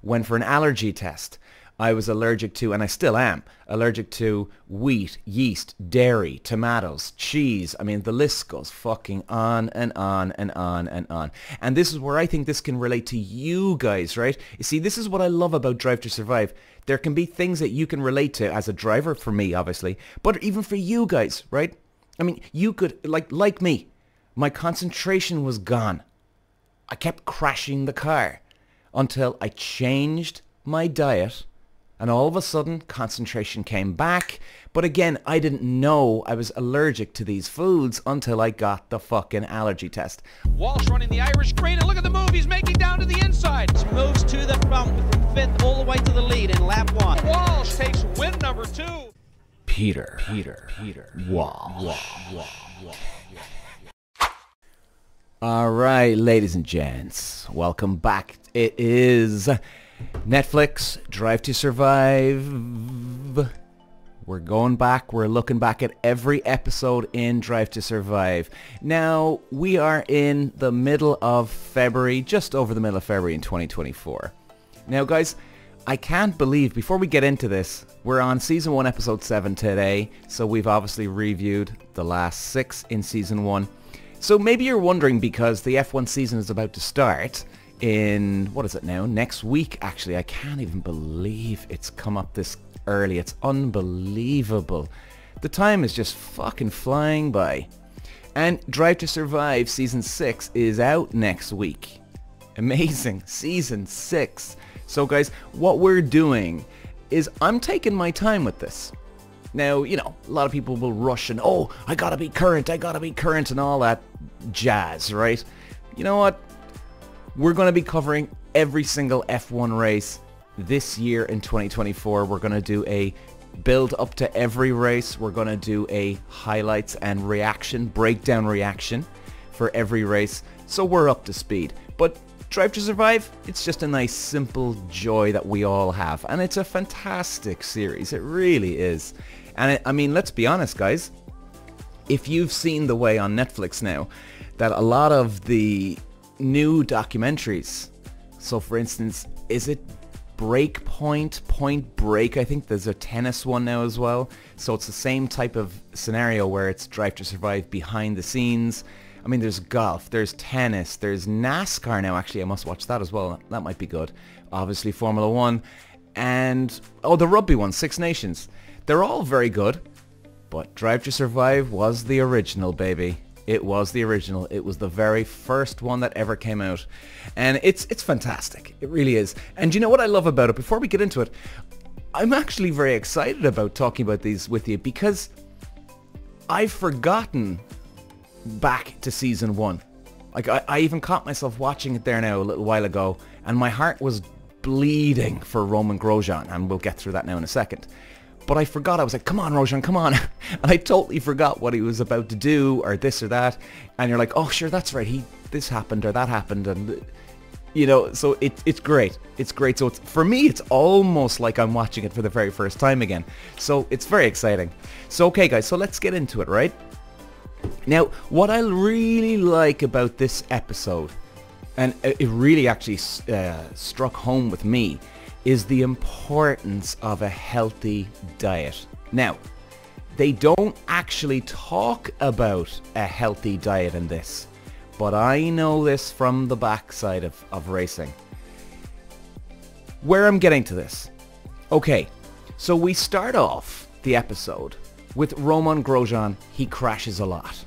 went for an allergy test. I was allergic to, and I still am, allergic to wheat, yeast, dairy, tomatoes, cheese. I mean, the list goes fucking on and on and on and on. And this is where I think this can relate to you guys, right? You see, this is what I love about Drive to Survive. There can be things that you can relate to as a driver, for me, obviously, but even for you guys, right? I mean, you could, like me, my concentration was gone. I kept crashing the car until I changed my diet, and all of a sudden concentration came back. But again, I didn't know I was allergic to these foods until I got the fucking allergy test. Walsh running the Irish green, and look at the move, he's making down to the inside. Moves to the front from 5th all the way to the lead in lap 1. Walsh takes win number 2. Peter Walsh. All right, ladies and gents, welcome back. It is Netflix, Drive to Survive. We're going back. We're looking back at every episode in Drive to Survive. Now, we are in the middle of February, just over the middle of February in 2024. Now, guys, I can't believe, before we get into this, we're on Season 1, Episode 7 today, so we've obviously reviewed the last 6 in Season 1. So maybe you're wondering, because the F1 season is about to start in, what is it now, next week actually. I can't even believe it's come up this early. It's unbelievable. The time is just fucking flying by. And Drive to Survive Season 6 is out next week. Amazing. Season 6. So guys, what we're doing is I'm taking my time with this. Now, you know, a lot of people will rush and, oh, I gotta be current and all that jazz, right? You know what? We're going to be covering every single F1 race this year in 2024. We're going to do a build up to every race. We're going to do a highlights and breakdown reaction for every race. So we're up to speed. But Drive to Survive, it's just a nice simple joy that we all have. And it's a fantastic series. It really is. And I mean, let's be honest, guys. If you've seen the way on Netflix now that a lot of the new documentaries, so for instance, is it Point Break? I think there's a tennis one now as well. So it's the same type of scenario where it's Drive to Survive behind the scenes. I mean, there's golf, there's tennis, there's NASCAR now. Actually, I must watch that as well. That might be good. Obviously, Formula 1. And, oh, the rugby one, Six Nations. They're all very good. But Drive to Survive was the original, baby. It was the original. It was the very first one that ever came out. And it's fantastic. It really is. And you know what I love about it? Before we get into it, I'm actually very excited about talking about these with you because I've forgotten back to Season 1. Like, I even caught myself watching it there now a little while ago, and my heart was bleeding for Romain Grosjean, and we'll get through that now in a second. But I forgot. I was like, come on, Rojan, come on. And I totally forgot what he was about to do or this or that. And you're like, oh, sure, that's right. This happened or that happened. And, you know, so it's great. It's great. So for me, it's almost like I'm watching it for the very first time again. So it's very exciting. So, okay, guys, so let's get into it, right? Now, what I really like about this episode, and it really actually struck home with me, is the importance of a healthy diet. Now, they don't actually talk about a healthy diet in this, but I know this from the backside of racing. Where I'm getting to this. Okay, so we start off the episode with Romain Grosjean. He crashes a lot.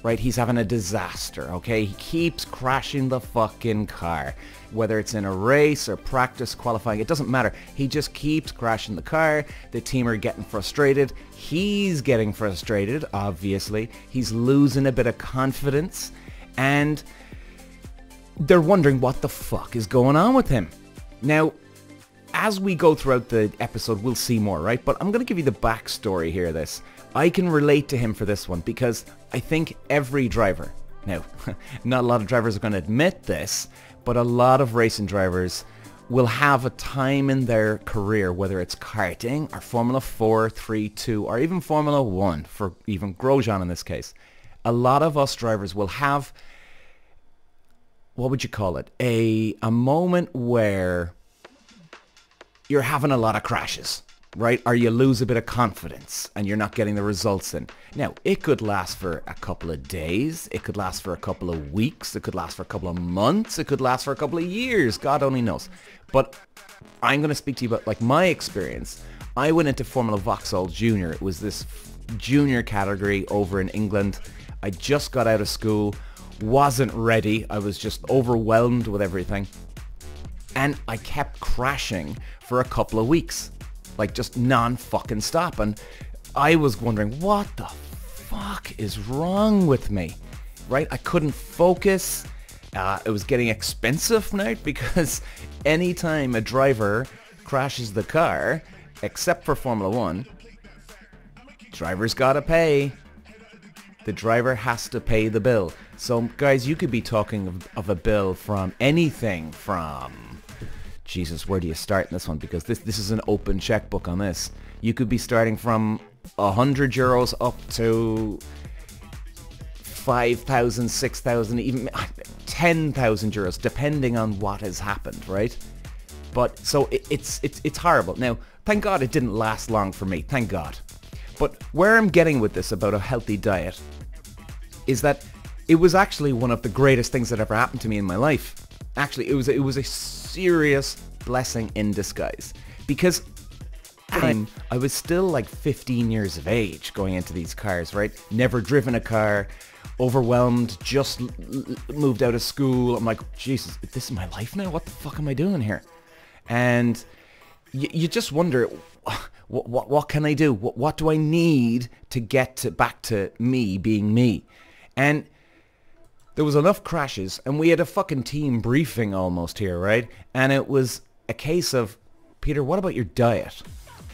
Right, he's having a disaster, okay? He keeps crashing the fucking car. Whether it's in a race or practice qualifying, it doesn't matter. He just keeps crashing the car. The team are getting frustrated. He's getting frustrated, obviously. He's losing a bit of confidence. And they're wondering what the fuck is going on with him. Now, as we go throughout the episode, we'll see more, right? But I'm going to give you the backstory here of this. I can relate to him for this one because I think every driver, now, not a lot of drivers are going to admit this, but a lot of racing drivers will have a time in their career, whether it's karting or Formula 4, 3, 2, or even Formula 1, for even Grosjean in this case. A lot of us drivers will have, what would you call it, a moment where you're having a lot of crashes, right? Or you lose a bit of confidence and you're not getting the results in. Now, it could last for a couple of days. It could last for a couple of weeks. It could last for a couple of months. It could last for a couple of years. God only knows. But I'm going to speak to you about like my experience. I went into Formula Vauxhall Junior. It was this junior category over in England. I just got out of school, wasn't ready. I was just overwhelmed with everything. And I kept crashing for a couple of weeks. Like just non-fucking stop. And I was wondering, what the fuck is wrong with me? Right? I couldn't focus. It was getting expensive now because anytime a driver crashes the car, except for Formula 1, driver's gotta pay. The driver has to pay the bill. So guys, you could be talking of a bill from anything from... Jesus, where do you start in this one? Because this is an open checkbook on this. You could be starting from €100 up to 5,000, 6,000, even 10,000 euros, depending on what has happened, right? But so it's horrible. Now, thank God it didn't last long for me. Thank God. But where I'm getting with this about a healthy diet is that it was actually one of the greatest things that ever happened to me in my life. Actually, it was a serious blessing in disguise, because I was still like 15 years of age going into these cars, right? Never driven a car, overwhelmed, just moved out of school. I'm like, Jesus, this is my life now? What the fuck am I doing here? And you just wonder, what can I do? What do I need to get back to me being me? And there was enough crashes, and we had a fucking team briefing almost here, right? And it was a case of, Peter, what about your diet?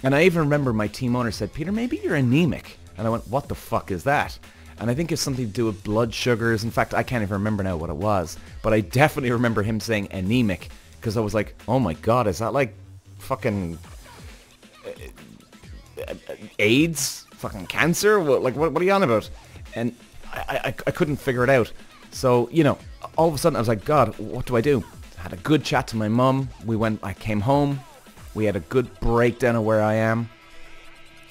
And I even remember my team owner said, Peter, maybe you're anemic. And I went, what the fuck is that? And I think it's something to do with blood sugars. In fact, I can't even remember now what it was. But I definitely remember him saying anemic, because I was like, oh my God, is that like fucking AIDS? Fucking cancer? What are you on about? And I couldn't figure it out. So, you know, all of a sudden I was like, God, what do I do? I had a good chat to my mum. I came home. We had a good breakdown of where I am.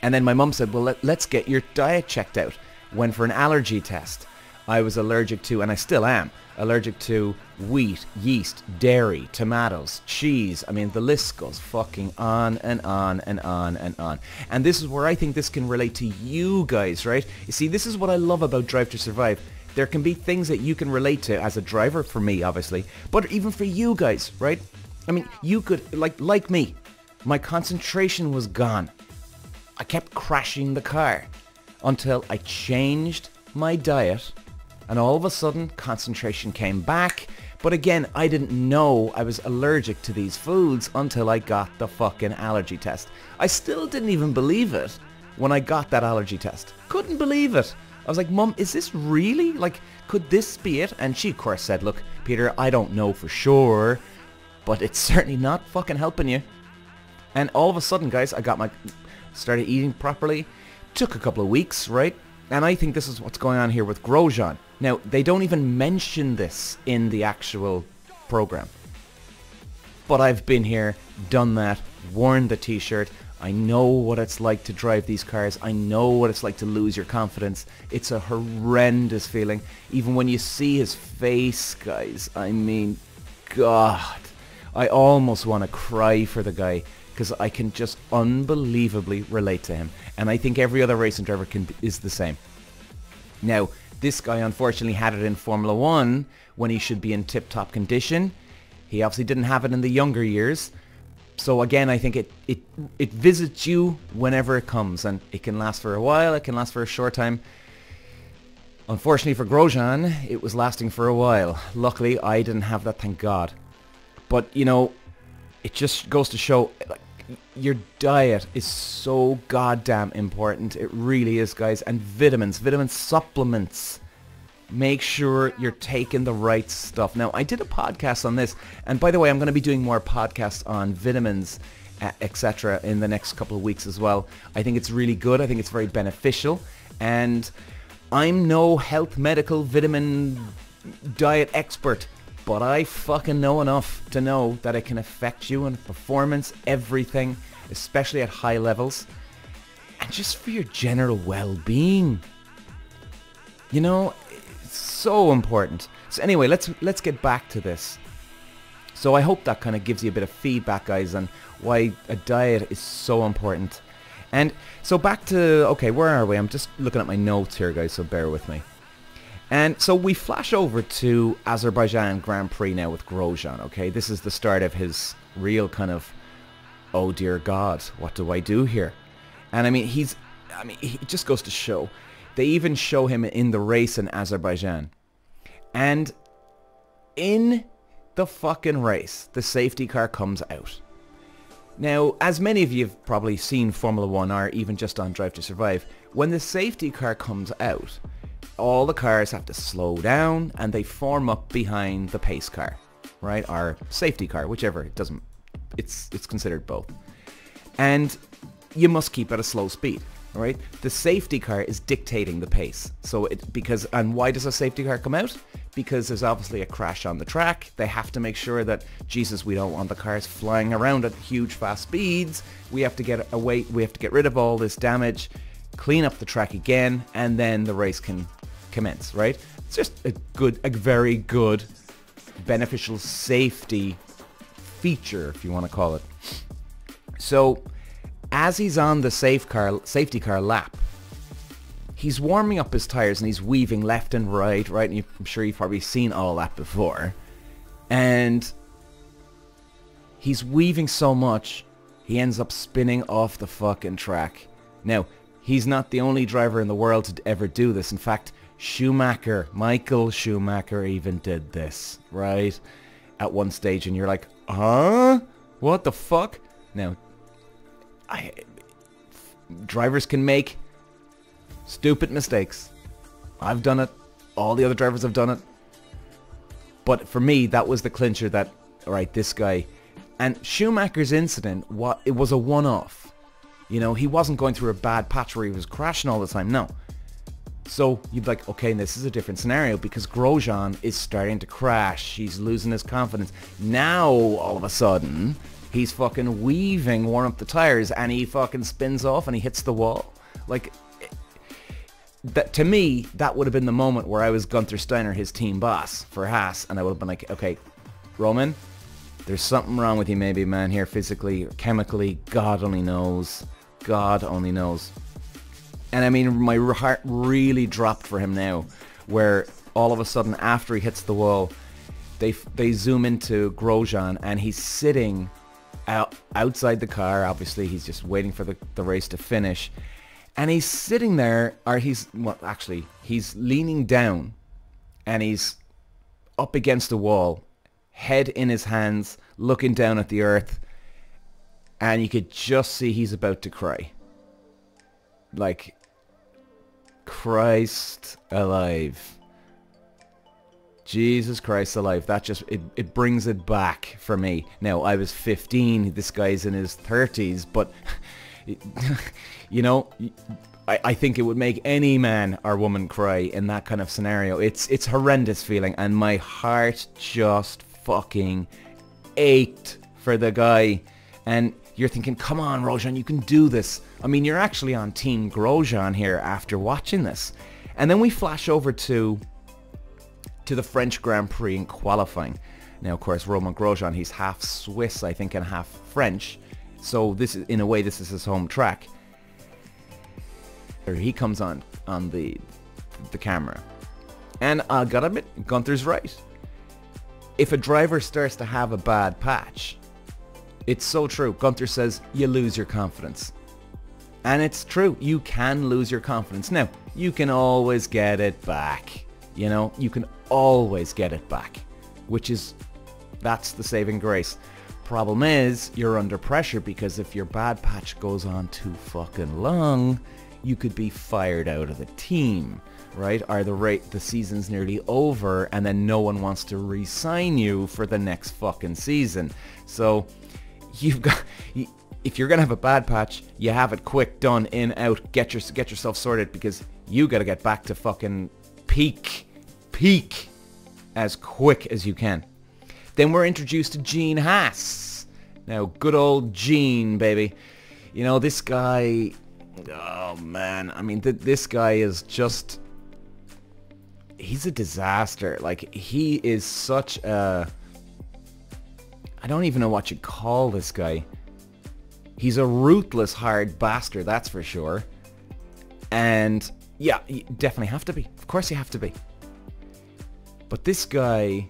And then my mum said, well, let's get your diet checked out. Went for an allergy test. I was allergic to, and I still am, allergic to wheat, yeast, dairy, tomatoes, cheese. I mean, the list goes fucking on and on and on and on. And this is where I think this can relate to you guys, right? You see, this is what I love about Drive to Survive. There can be things that you can relate to as a driver, for me, obviously, but even for you guys, right? I mean, you could, like me, my concentration was gone. I kept crashing the car until I changed my diet, and all of a sudden, concentration came back. But again, I didn't know I was allergic to these foods until I got the fucking allergy test. I still didn't even believe it when I got that allergy test. Couldn't believe it. I was like, Mum, is this really? Like, could this be it? And she, of course, said, look, Peter, I don't know for sure, but it's certainly not fucking helping you. And all of a sudden, guys, started eating properly. Took a couple of weeks, right? And I think this is what's going on here with Grosjean. Now, they don't even mention this in the actual program. But I've been here, done that, worn the t-shirt. I know what it's like to drive these cars. I know what it's like to lose your confidence. It's a horrendous feeling. Even when you see his face, guys, I mean, God, I almost want to cry for the guy, because I can just unbelievably relate to him. And I think every other racing driver is the same. Now, this guy unfortunately had it in Formula 1 when he should be in tip-top condition. He obviously didn't have it in the younger years. So again, I think it visits you whenever it comes, and it can last for a while, it can last for a short time. Unfortunately for Grosjean, it was lasting for a while. Luckily, I didn't have that, thank God. But, you know, it just goes to show, like, your diet is so goddamn important. It really is, guys. And vitamin supplements. Make sure you're taking the right stuff. Now, I did a podcast on this, and by the way, I'm going to be doing more podcasts on vitamins, etc. in the next couple of weeks as well. I think it's really good. I think it's very beneficial, and I'm no health, medical, vitamin, diet expert. but I fucking know enough to know that it can affect you in performance, everything, especially at high levels, and just for your general well-being. You know, it's so important. So anyway, let's get back to this. So I hope that kind of gives you a bit of feedback, guys, on why a diet is so important. And so back to, okay, where are we? I'm just looking at my notes here, guys, so bear with me. And so we flash over to Azerbaijan Grand Prix now with Grosjean, okay? This is the start of his real kind of, oh dear God, what do I do here? And I mean, he just goes to show. They even show him in the race in Azerbaijan. And in the fucking race, the safety car comes out. Now, as many of you have probably seen Formula 1 or even just on Drive to Survive, when the safety car comes out, all the cars have to slow down and they form up behind the pace car, right? Or safety car, whichever. It doesn't, it's considered both. And you must keep at a slow speed, right? The safety car is dictating the pace. So and why does a safety car come out? Because there's obviously a crash on the track. They have to make sure that, Jesus, we don't want the cars flying around at huge fast speeds. We have to get away, we have to get rid of all this damage, clean up the track again, and then the race can commence, right? It's just a very good, beneficial safety feature, if you want to call it. So, as he's on the safety car lap, he's warming up his tires and he's weaving left and right, and I'm sure you've probably seen all that before. And he's weaving so much, he ends up spinning off the fucking track. Now, he's not the only driver in the world to ever do this. In fact, Michael Schumacher even did this, right? At one stage, and you're like, huh? What the fuck? Now, drivers can make stupid mistakes. I've done it. All the other drivers have done it. But for me, that was the clincher that, alright, this guy. And Schumacher's incident, it was a one-off. You know, he wasn't going through a bad patch where he was crashing all the time. No. So you'd be like, okay, this is a different scenario because Grosjean is starting to crash. He's losing his confidence. Now, all of a sudden, he's fucking weaving, warm up the tires, and he fucking spins off and he hits the wall. Like, that, to me, that would have been the moment where I was Gunther Steiner, his team boss for Haas, and I would have been like, okay, Romain, there's something wrong with you maybe, man, here physically, chemically. God only knows. God only knows. And I mean, my heart really dropped for him now, where all of a sudden, after he hits the wall, they zoom into Grosjean, and he's sitting outside the car. Obviously, he's just waiting for the race to finish. And he's sitting there, or he's leaning down, and he's up against the wall, head in his hands, looking down at the earth, and you could just see he's about to cry. Like, Christ alive. Jesus Christ alive. That just, it brings it back for me. Now, I was 15, this guy's in his 30s, but, you know, I think it would make any man or woman cry in that kind of scenario. It's horrendous feeling, and my heart just fucking ached for the guy. And you're thinking, come on, Grosjean, you can do this. I mean, you're actually on Team Grosjean here after watching this. And then we flash over to the French Grand Prix in qualifying. Now, of course, Romain Grosjean, he's half Swiss, I think, and half French. So this is, in a way, this is his home track. He comes on the camera. And I gotta admit, Gunther's right. If a driver starts to have a bad patch, it's so true. Gunther says, you lose your confidence. And it's true. You can lose your confidence. Now, you can always get it back. You know, you can always get it back. That's the saving grace. Problem is, you're under pressure because if your bad patch goes on too fucking long, you could be fired out of the team, right? Or the season's nearly over and then no one wants to re-sign you for the next fucking season. So, if you're gonna have a bad patch, you have it quick, done, in, out, get yourself sorted, because you gotta get back to fucking peak as quick as you can. Then we're introduced to Gene Haas. Now, good old Gene, baby. You know, this guy... Oh, man. I mean, this guy is just... He's a disaster. Like, he is such a... I don't even know what you call this guy. He's a ruthless hard bastard, that's for sure. And, yeah, you definitely have to be. Of course you have to be. But this guy...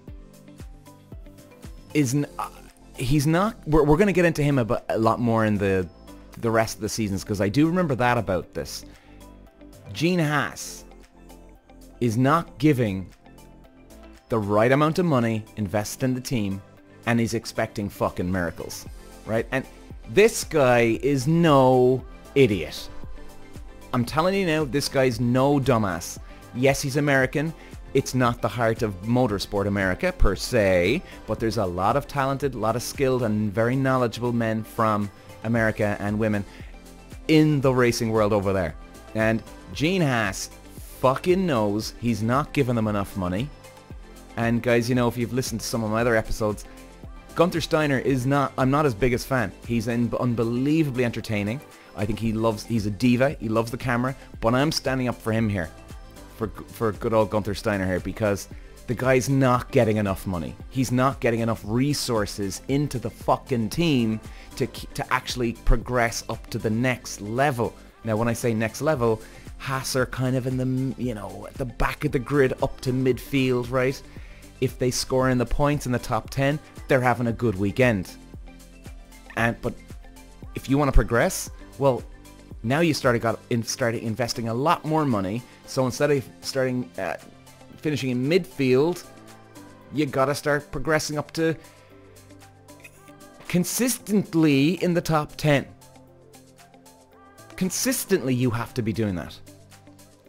he's not... We're going to get into him a lot more in the rest of the seasons, because I do remember that about this. Gene Haas is not giving the right amount of money invested in the team, and he's expecting fucking miracles, right? And this guy is no idiot. I'm telling you now, this guy's no dumbass. Yes, he's American. It's not the heart of motorsport America per se, but there's a lot of talented, a lot of skilled and very knowledgeable men from America and women in the racing world over there. And Gene Haas fucking knows he's not giving them enough money. And guys, you know, if you've listened to some of my other episodes, Gunther Steiner is not, I'm not his biggest fan. He's unbelievably entertaining. I think he's a diva. He loves the camera, but I'm standing up for him here. For good old Gunther Steiner here, because the guy's not getting enough money. He's not getting enough resources into the fucking team to actually progress up to the next level. Now, when I say next level, Haas are kind of in the, you know, at the back of the grid up to midfield, right? If they score in the points in the top 10, they're having a good weekend. But if you want to progress, well, now you started investing a lot more money. So instead of finishing in midfield, you gotta start progressing up to consistently in the top 10. Consistently, you have to be doing that.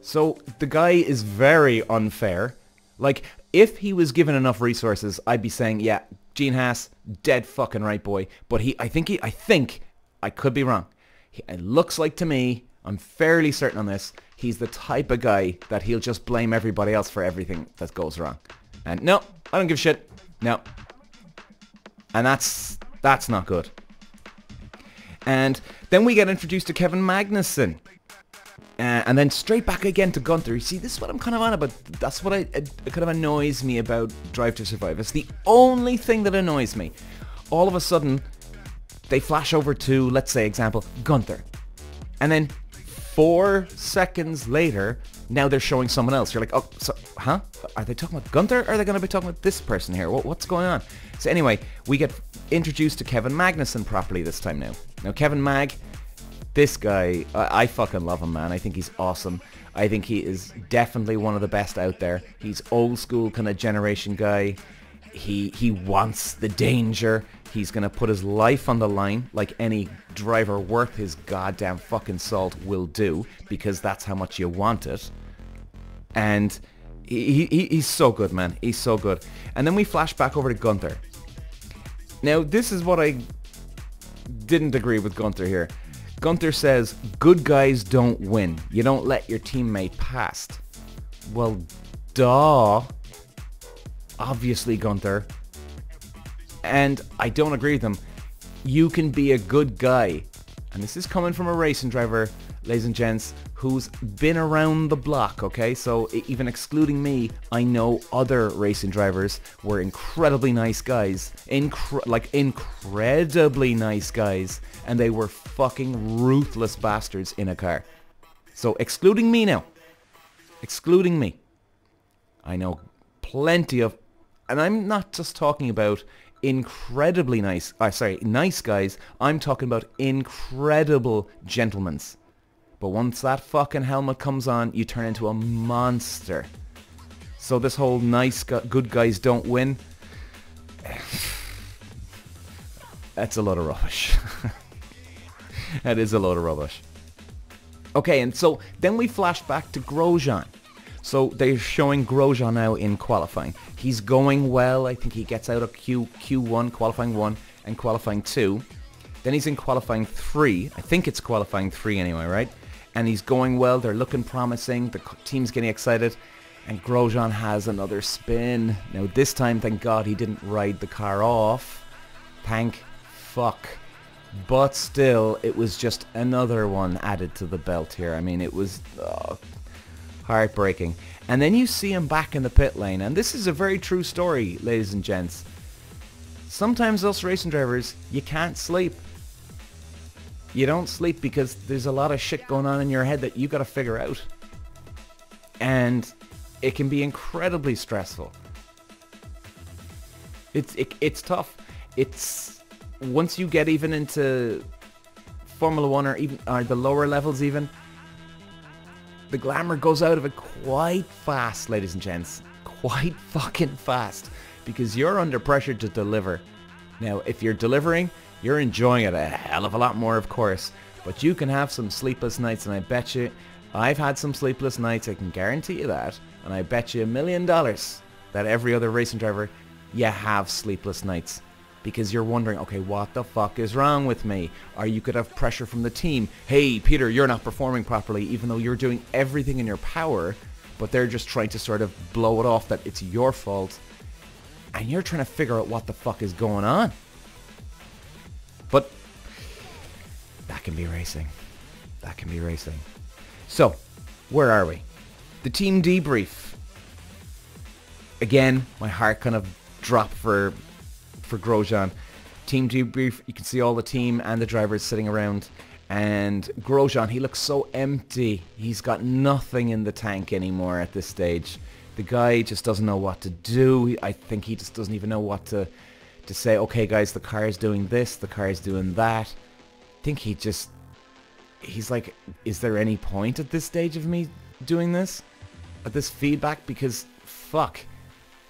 So the guy is very unfair. Like, if he was given enough resources, I'd be saying, yeah, Gene Haas, dead fucking right, boy. But I think, I could be wrong. It looks like to me, I'm fairly certain on this, he's the type of guy that he'll just blame everybody else for everything that goes wrong. And no, I don't give a shit. No. And that's not good. And then we get introduced to Kevin Magnussen. And then straight back again to Gunther. You see, this is what I'm kind of on about. That's what it kind of annoys me about Drive to Survive. It's the only thing that annoys me. All of a sudden, they flash over to, let's say, example, Gunther. And then 4 seconds later, now they're showing someone else. You're like, oh, so, huh? Are they talking about Gunther? Or are they going to be talking about this person here? What's going on? So anyway, we get introduced to Kevin Magnussen properly this time now. Now, Kevin Mag, this guy, I fucking love him, man. I think he's awesome. I think he is definitely one of the best out there. He's old school kind of generation guy. He wants the danger. He's going to put his life on the line like any driver worth his goddamn fucking salt will do, because that's how much you want it. And he's so good, man. He's so good. And then we flash back over to Gunther. Now, this is what I didn't agree with Gunther here. Gunther says, good guys don't win. You don't let your teammate past. Well, duh. Obviously, Gunther. And I don't agree with them. You can be a good guy. And this is coming from a racing driver, ladies and gents, who's been around the block, okay? So even excluding me, I know other racing drivers were incredibly nice guys. Incredibly nice guys. And they were fucking ruthless bastards in a car. So excluding me now. Excluding me. I know plenty of... And I'm not just talking about incredibly nice guys. I'm talking about incredible gentlemen. But once that fucking helmet comes on, you turn into a monster. So this whole good guys don't win, that's a load of rubbish. That is a load of rubbish. Okay, and so then we flash back to Grosjean. So they're showing Grosjean now in qualifying. He's going well. I think he gets out of Q1, qualifying 1 and qualifying 2. Then he's in qualifying 3. I think it's qualifying 3 anyway, right? And he's going well. They're looking promising. The team's getting excited. And Grosjean has another spin. Now this time, thank God, he didn't ride the car off. Thank fuck. But still, it was just another one added to the belt here. I mean, it was heartbreaking. And then you see him back in the pit lane. And this is a very true story, ladies and gents. Sometimes us racing drivers, you can't sleep. You don't sleep because there's a lot of shit going on in your head that you got to figure out. And it can be incredibly stressful. It's tough. It's once you get even into Formula 1 or even the lower levels even, the glamour goes out of it quite fast, ladies and gents. Quite fucking fast. Because you're under pressure to deliver. Now, if you're delivering, you're enjoying it a hell of a lot more, of course. But you can have some sleepless nights, and I bet you, I've had some sleepless nights, I can guarantee you that. And I bet you $1 million that every other racing driver, you have sleepless nights. Because you're wondering, okay, what the fuck is wrong with me? Or you could have pressure from the team. Hey, Peter, you're not performing properly, even though you're doing everything in your power. But they're just trying to sort of blow it off that it's your fault. And you're trying to figure out what the fuck is going on. But that can be racing. That can be racing. So, where are we? The team debrief. Again, my heart kind of dropped for Grosjean. Team debrief, you can see all the team and the drivers sitting around. And Grosjean, he looks so empty. He's got nothing in the tank anymore at this stage. The guy just doesn't know what to do. I think he just doesn't even know what to say. Okay, guys, the car is doing this. The car is doing that. I think he's like, is there any point at this stage of me doing this? At this feedback? Because, fuck,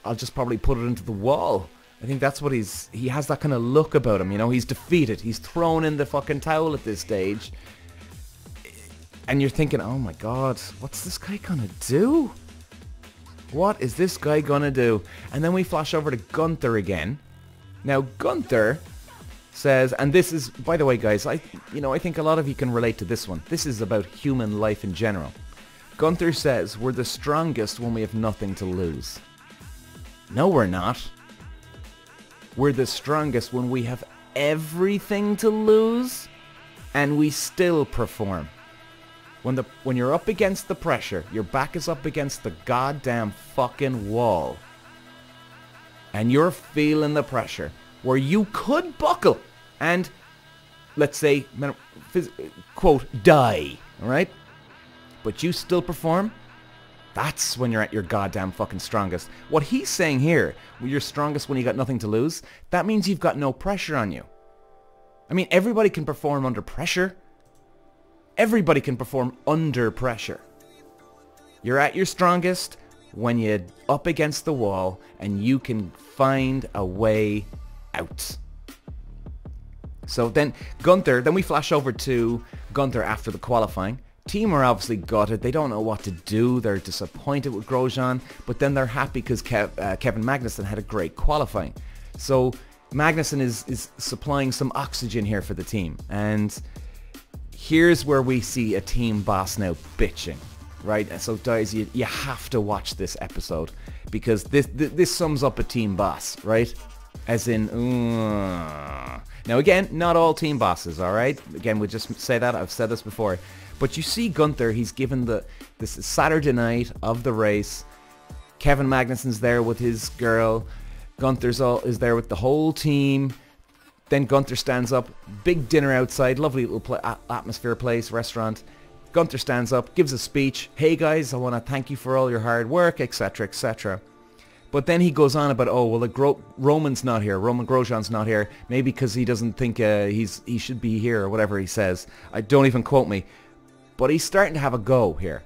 I'll just probably put it into the wall. I think that's what he has that kind of look about him, you know? He's defeated. He's thrown in the fucking towel at this stage. And you're thinking, oh my God, what's this guy gonna do? What is this guy gonna do? And then we flash over to Gunther again. Now, Gunther says, and this is, by the way, guys, I think a lot of you can relate to this one. This is about human life in general. Gunther says, we're the strongest when we have nothing to lose. No, we're not. We're the strongest when we have everything to lose and we still perform. When you're up against the pressure, your back is up against the goddamn fucking wall, and you're feeling the pressure, where you could buckle and, let's say, quote, die, alright? But you still perform, that's when you're at your goddamn fucking strongest. What he's saying here, you're strongest when you got nothing to lose, that means you've got no pressure on you. I mean, everybody can perform under pressure. Everybody can perform under pressure. You're at your strongest when you're up against the wall and you can find a way out. So then Gunther, then we flash over to Gunther after the qualifying. Team are obviously gutted. They don't know what to do. They're disappointed with Grosjean, but then they're happy because Kevin Magnussen had a great qualifying. So Magnussen is supplying some oxygen here for the team. And here's where we see a team boss now bitching, right? And so guys, you have to watch this episode because this sums up a team boss, right? As in, now again, not all team bosses, all right? Again, we'll just say that. I've said this before. But you see Gunther, he's given this Saturday night of the race. Kevin Magnussen's there with his girl. Gunther's is there with the whole team. Then Gunther stands up, big dinner outside, lovely little atmosphere place, restaurant. Gunther stands up, gives a speech. Hey guys, I want to thank you for all your hard work, etc, etc. But then he goes on about, oh, well, Roman's not here. Romain Grosjean's not here. Maybe because he doesn't think he should be here or whatever he says. Don't even quote me. But he's starting to have a go here,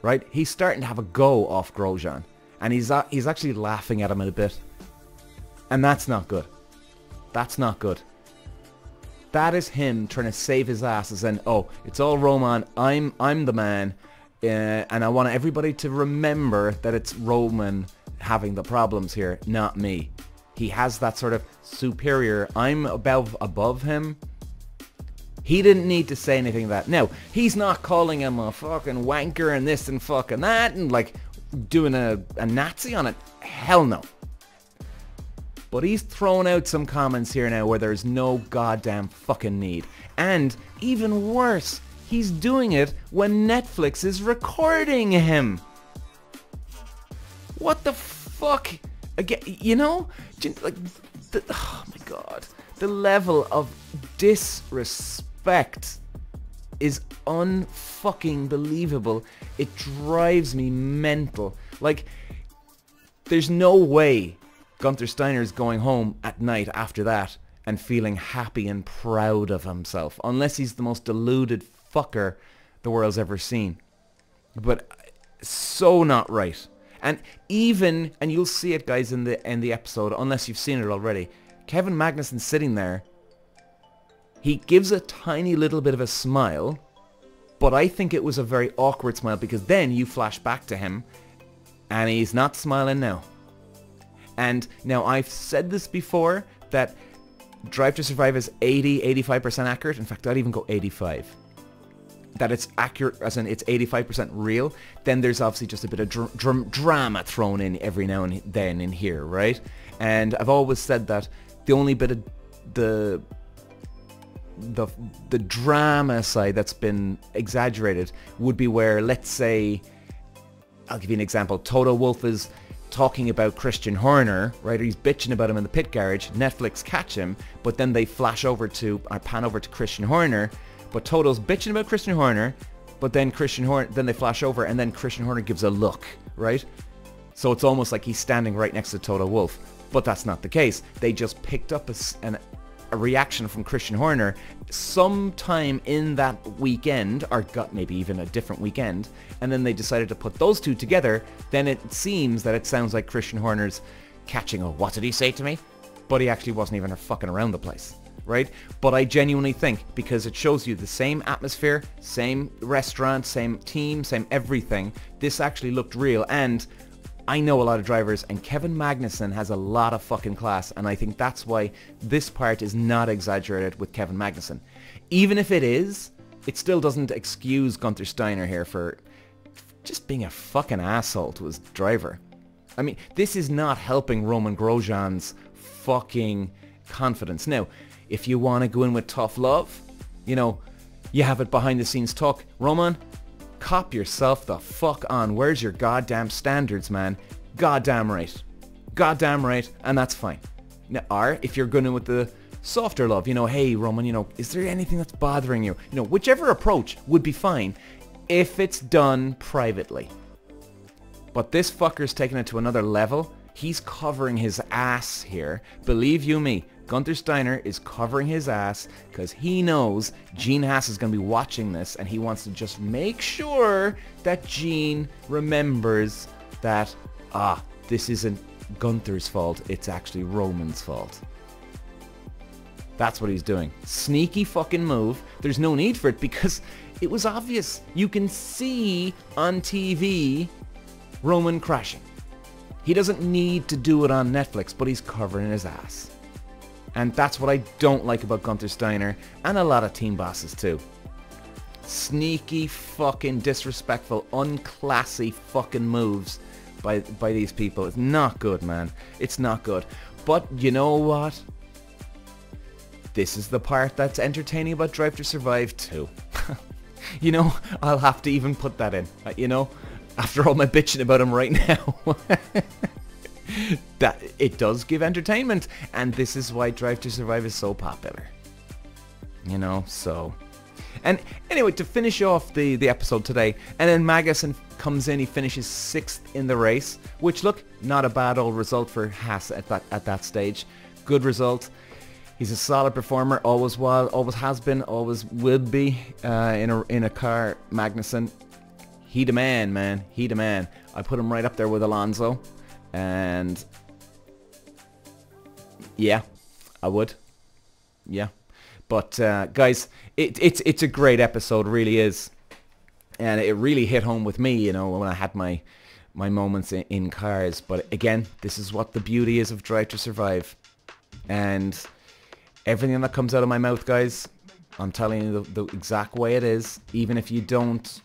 right? He's starting to have a go off Grosjean. And he's actually laughing at him a bit. And that's not good. That's not good. That is him trying to save his ass as in, oh, it's all Romain, I'm the man, and I want everybody to remember that it's Romain having the problems here, not me. He has that sort of superior, I'm above him. He didn't need to say anything of that. Now, he's not calling him a fucking wanker and this and fucking that, and like, doing a Nazi on it? Hell no. But he's throwing out some comments here now where there's no goddamn fucking need. And even worse, he's doing it when Netflix is recording him. What the fuck? Again, you know? Like, oh my god. The level of disrespect is unfucking believable. It drives me mental. Like, there's no way Gunther Steiner is going home at night after that and feeling happy and proud of himself, unless he's the most deluded fucker the world's ever seen. But so not right. And even, and you'll see it, guys, in the episode, unless you've seen it already, Kevin Magnussen sitting there, he gives a tiny little bit of a smile, but I think it was a very awkward smile, because then you flash back to him and he's not smiling now. And now I've said this before, that Drive to Survive is 85% accurate. In fact, I'd even go 85. That it's accurate, as in it's 85% real. Then there's obviously just a bit of drama thrown in every now and then in here, right? And I've always said that the only bit of the drama side that's been exaggerated would be where, let's say, I'll give you an example. Toto Wolff is talking about Christian Horner, right? He's bitching about him in the pit garage. Netflix catch him, but then they flash over to, or pan over to Christian Horner. But Toto's bitching about Christian Horner, but then then they flash over, and then Christian Horner gives a look, right? So it's almost like he's standing right next to Toto Wolff, but that's not the case. They just picked up a reaction from Christian Horner sometime in that weekend, or got maybe even a different weekend, and then they decided to put those two together. Then it seems that it sounds like Christian Horner's catching a "what did he say to me?" but he actually wasn't even fucking around the place, right? But I genuinely think, because it shows you the same atmosphere, same restaurant, same team, same everything, this actually looked real. And I know a lot of drivers, and Kevin Magnussen has a lot of fucking class, and I think that's why this part is not exaggerated with Kevin Magnussen. Even if it is, it still doesn't excuse Gunther Steiner here for just being a fucking asshole to his driver. I mean, this is not helping Romain Grosjean's fucking confidence. Now, if you want to go in with tough love, you know, you have it behind the scenes talk. Romain, cop yourself the fuck on. Where's your goddamn standards, man? Goddamn right. Goddamn right. And that's fine. Now, or if you're going in with the softer love, you know, hey, Romain, you know, is there anything that's bothering you? You know, whichever approach would be fine if it's done privately. But this fucker's taking it to another level. He's covering his ass here. Believe you me, Gunther Steiner is covering his ass because he knows Gene Haas is going to be watching this, and he wants to just make sure that Gene remembers that, this isn't Gunther's fault, it's actually Roman's fault. That's what he's doing. Sneaky fucking move. There's no need for it because it was obvious. You can see on TV Roman crashing. He doesn't need to do it on Netflix, but he's covering his ass. And that's what I don't like about Gunther Steiner, and a lot of team bosses too. Sneaky, fucking disrespectful, unclassy fucking moves by these people. It's not good, man. It's not good. But you know what? This is the part that's entertaining about Drive to Survive too. You know, I'll have to even put that in. You know, after all my bitching about him right now. That it does give entertainment, and this is why Drive to Survive is so popular. You know, so. And anyway, to finish off the episode today, and then Magnussen comes in, he finishes 6th in the race, which, look, not a bad old result for Haas at that stage. Good result. He's a solid performer, always was, always has been, always will be in a car. Magnussen, he the man, man. He the man. I put him right up there with Alonso. And yeah, I would. Yeah. But guys, it's a great episode, really is. And it really hit home with me, you know, when I had my moments in cars. But again, this is what the beauty is of Drive to Survive. And everything that comes out of my mouth, guys, I'm telling you the exact way it is. Even if you don't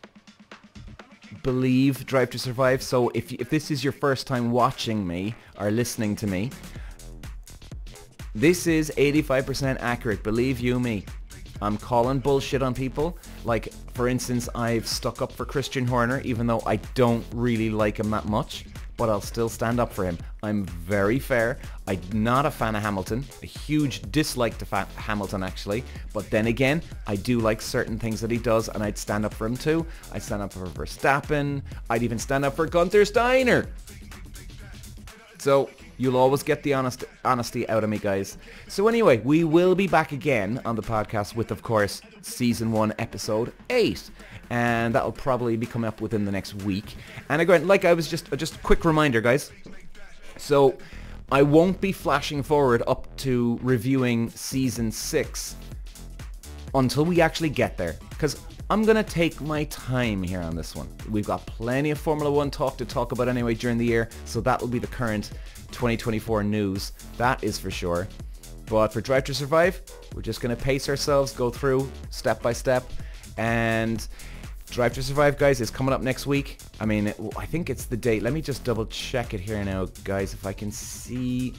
believe Drive to Survive. So if this is your first time watching me or listening to me, this is 85% accurate, believe you me. I'm calling bullshit on people. Like, for instance, I've stuck up for Christian Horner, even though I don't really like him that much, but I'll still stand up for him. I'm very fair. I'm not a fan of Hamilton. A huge dislike to Hamilton, actually. But then again, I do like certain things that he does, and I'd stand up for him too. I'd stand up for Verstappen. I'd even stand up for Gunther Steiner. So you'll always get the honesty out of me, guys. So anyway, we will be back again on the podcast with, of course, Season 1, Episode 8. And that'll probably be coming up within the next week. And again, like I was just a quick reminder, guys. So I won't be flashing forward up to reviewing Season 6 until we actually get there. Because I'm going to take my time here on this one. We've got plenty of Formula 1 talk to talk about anyway during the year, so that will be the current 2024 news. That is for sure. But for Drive to Survive, we're just going to pace ourselves, go through step by step. And Drive to Survive, guys, is coming up next week. I mean, I think it's the date. Let me just double check it here now, guys, if I can see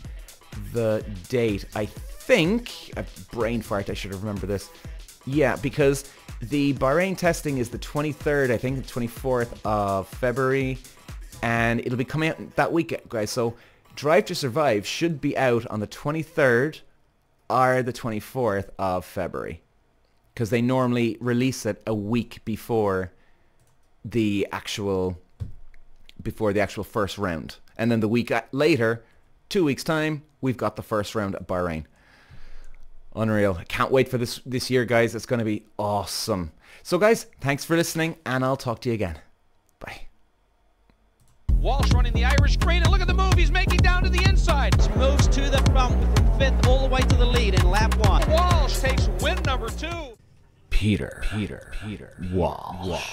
the date. I think, a brain fart, I should have remembered this. Yeah, because the Bahrain testing is the 23rd, I think the 24th of February, and it'll be coming out that week, guys. So Drive to Survive should be out on the 23rd or the 24th of February, because they normally release it a week before the actual first round. And then the week later, 2 weeks time, we've got the first round at Bahrain. Unreal. I can't wait for this year, guys. It's going to be awesome. So, guys, thanks for listening, and I'll talk to you again. Bye. Walsh running the Irish green, and look at the move he's making down to the inside. Moves to the front from 5th all the way to the lead in lap 1. Walsh takes win number 2. Peter. Walsh.